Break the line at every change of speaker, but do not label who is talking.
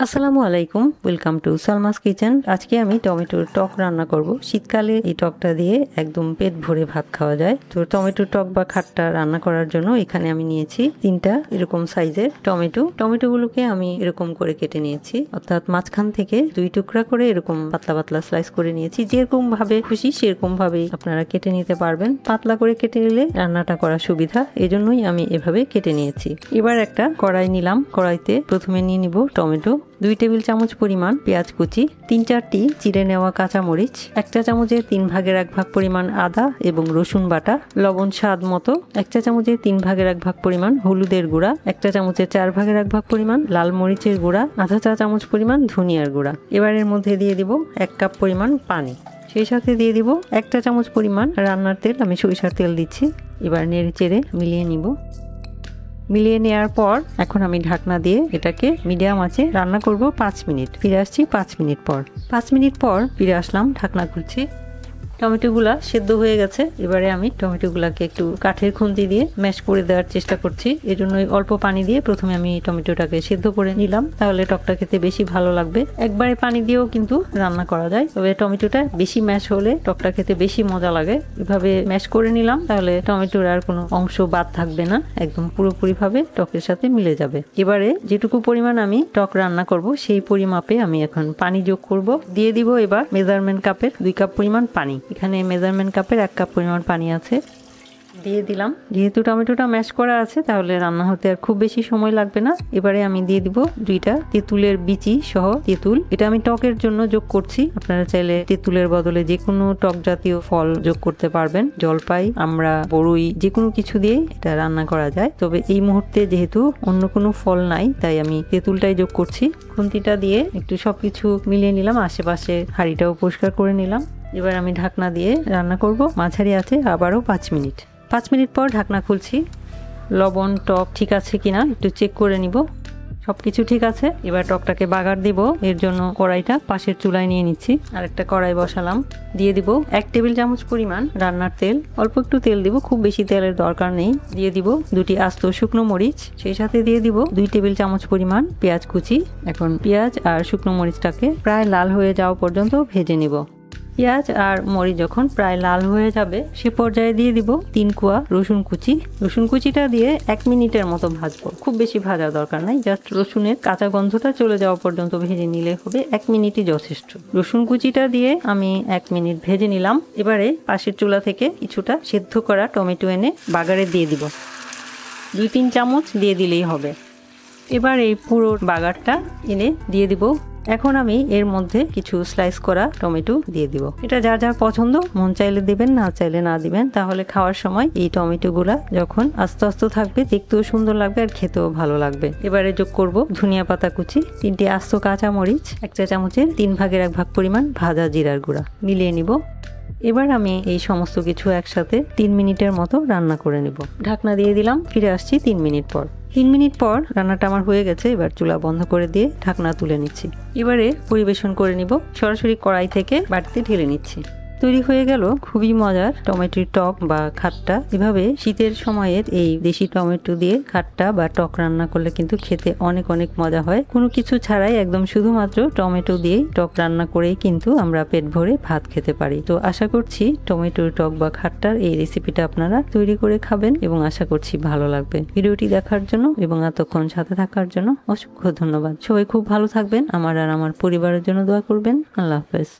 আসসালামু আলাইকুম, welcome to Salma's kitchen. আজকে আমি টমেটোর টক রান্না করব। শীতকালে এই টকটা দিয়ে একদম পেট ভরে ভাত খাওয়া যায়। তো টমেটোর টক বা খাট্টা রান্না করার জন্য এখানে আমি নিয়েছি 3টা এরকম সাইজের টমেটোগুলোকে আমি এরকম করে কেটে নিয়েছি, অর্থাৎ মাঝখান থেকে 2 টুকরা করে এরকম পাতলা পাতলা স্লাইস করে নিয়েছি। যেরকম ভাবে খুশি সেরকম ভাবে আপনারা কেটে নিতে পারবেন। পাতলা করে কেটে নিলে রান্নাটা করা সুবিধা, এজন্যই আমি এভাবে কেটে নিয়েছি। এবার একটা কড়াই নিলাম। কড়াইতে প্রথমে নিয়ে নিব টমেটো, 2 টেবিল চামচ পরিমাণ পেঁয়াজ কুচি, 3-4টি চিড়ে নেওয়া কাঁচামরিচ, 1 চা চামচের 3 ভাগের 1 ভাগ পরিমাণ আদা এবং রসুন বাটা, লবণ স্বাদ মতো, 1 চা চামচের 3 ভাগের 1 ভাগ পরিমাণ হলুদের গুঁড়া, 1 চা চামচের 4 ভাগের 1 ভাগ পরিমাণ লাল মরিচের গুঁড়া, আধা চা চামচ পরিমাণ ধনিয়ার গুঁড়া। এবার এর মধ্যে দিয়ে দিব 1 কাপ পরিমাণ পানি, সেই সাথে দিয়ে দিব 1 চা চামচ পরিমাণ রান্নার তেল, আমি সরিষার তেল দিচ্ছি। এবার নেড়ে চেড়ে মিলিয়ে নিব। মিলিয়ে নেওয়ার পর এখন আমি ঢাকনা দিয়ে এটাকে মিডিয়াম আঁচে রান্না করব 5 মিনিট। ফিরে আসছি 5 মিনিট পর। 5 মিনিট পর ফিরে আসলাম, ঢাকনা খুলছি। টমেটোগুলা সেদ্ধ হয়ে গেছে। এবারে আমি টমেটোগুলাকে একটু কাঠের খুন্তি দিয়ে ম্যাশ করে দেওয়ার চেষ্টা করছি। এজন্যই অল্প পানি দিয়ে প্রথমে আমি টমেটোটাকে সেদ্ধ করে নিলাম, তাহলে টকটা খেতে বেশি ভালো লাগবে। একবারে পানি দিয়েও কিন্তু রান্না করা যায়, তবে টমেটোটা বেশি ম্যাশ হলে টকটা খেতে বেশি মজা লাগে। এভাবে ম্যাশ করে নিলাম, তাহলে টমেটোর আর কোনো অংশ বাদ থাকবে না, একদম পুরোপুরি ভাবে টকের সাথে মিলে যাবে। এবারে যেটুকু পরিমাণ আমি টক রান্না করব সেই পরিমাপে আমি এখন পানি যোগ করব। দিয়ে দিব এবার মেজারমেন্ট কাপের 2 কাপ পরিমাণ পানি। এখানে মেজারমেন্ট কাপের 1 কাপ পরিমাণ পানি আছে, দিয়ে দিলাম। যেহেতু টমেটোটা ম্যাশ করা আছে তাহলে রান্না হতে আর খুব বেশি সময় লাগবে না। এবারে আমি দিয়ে দিব 2টা তেঁতুলের বিচি সহ তেঁতুল। এটা আমি টকের জন্য যোগ করছি, আপনারা চাইলে তেঁতুলের বদলে যে কোনো টক জাতীয় ফল যোগ করতে পারবেন। জলপাই, আমড়া, বড়ই, যে কোনো কিছু দিয়ে এটা রান্না করা যায়, তবে এই মুহূর্তে যেহেতু অন্য কোনো ফল নাই তাই আমি তেঁতুলটাই যোগ করছি। খুন্তিটা দিয়ে একটু সবকিছু মিলিয়ে নিলাম, আশেপাশে হাঁড়িটাও পরিষ্কার করে নিলাম। এবার আমি ঢাকনা দিয়ে রান্না করব মাঝারি আছে আবারও 5 মিনিট। 5 মিনিট পর ঢাকনা খুলছি। লবণ টক ঠিক আছে কিনা একটু চেক করে নিব। সবকিছু ঠিক আছে। এবার টকটাকে বাগার দিব, এর জন্য কড়াইটা পাশের চুলায় নিয়ে নিচ্ছি। আর একটা কড়াই বসালাম, দিয়ে দিব 1 টেবিল চামচ পরিমাণ রান্নার তেল। অল্প একটু তেল দিব, খুব বেশি তেলের দরকার নেই। দিয়ে দিব 2টি আস্ত শুকনো মরিচ, সেই সাথে দিয়ে দিব 2 টেবিল চামচ পরিমাণ পেঁয়াজ কুচি। এখন পেঁয়াজ আর শুকনো মরিচটাকে প্রায় লাল হয়ে যাওয়া পর্যন্ত ভেজে নিব। পেঁয়াজ আর মরিচ যখন প্রায় লাল হয়ে যাবে সে পর্যায়ে দিয়ে দিব 3 কোয়া রসুন কুচি। রসুন কুচিটা দিয়ে 1 মিনিটের মতো ভাজবো, খুব বেশি ভাজার দরকার নাই, জাস্ট রসুনের কাঁচা গন্ধটা চলে যাওয়া পর্যন্ত ভেজে নিলে হবে। 1 মিনিটই যথেষ্ট। রসুন কুচিটা দিয়ে আমি 1 মিনিট ভেজে নিলাম। এবারে পাশের চুলা থেকে কিছুটা সেদ্ধ করা টমেটো এনে বাগারে দিয়ে দিব। 2-3 চামচ দিয়ে দিলেই হবে। এবার এই পুরো বাগারটা এনে দিয়ে দিব। এখন আমি এর মধ্যে কিছু স্লাইস করা টমেটো দিয়ে দিব। এটা যার যার পছন্দ, মন চাইলে দিবেন, না চাইলে না দিবেন। তাহলে খাওয়ার সময় এই টমেটোগুলা যখন আস্তে আস্তে থাকবে দেখতেও সুন্দর লাগবে আর খেতেও ভালো লাগবে। এবারে যোগ করব ধনিয়া পাতা কুচি, 3টি আস্ত কাঁচা মরিচ, 1 চা চামচের 3 ভাগের 1 ভাগ পরিমাণ ভাজা জিরার গুঁড়া মিলিয়ে নিব। এবার আমি এই সমস্ত কিছু একসাথে 3 মিনিটের মতো রান্না করে নেব। ঢাকনা দিয়ে দিলাম, ফিরে আসছি 3 মিনিট পর। 3 মিনিট পর রান্নাটা আমার হয়ে গেছে। এবার চুলা বন্ধ করে দিয়ে ঢাকনা তুলে নিচ্ছি। এবারে পরিবেশন করে নিব। সরাসরি কড়াই থেকে বাটিতে ঢেলে নিচ্ছি। তৈরি হয়ে গেল খুবই মজার টমেটোর টক বা খাট্টা। এভাবে শীতের সময়ের এই দেশি টমেটো দিয়ে খাট্টা বা টক রান্না করলে কিন্তু খেতে অনেক অনেক মজা হয়। কোনো কিছু ছাড়াই একদম শুধুমাত্র টমেটো দিয়েই টক রান্না করেই কিন্তু আমরা পেট ভরে ভাত খেতে পারি। তো আশা করছি টমেটোর টক বা খাট্টার এই রেসিপিটা আপনারা তৈরি করে খাবেন এবং আশা করছি ভালো লাগবে। ভিডিওটি দেখার জন্য এবং এতক্ষণ সাথে থাকার জন্য অসংখ্য ধন্যবাদ। সবাই খুব ভালো থাকবেন, আমার আর আমার পরিবারের জন্য দোয়া করবেন। আল্লাহ হাফেজ।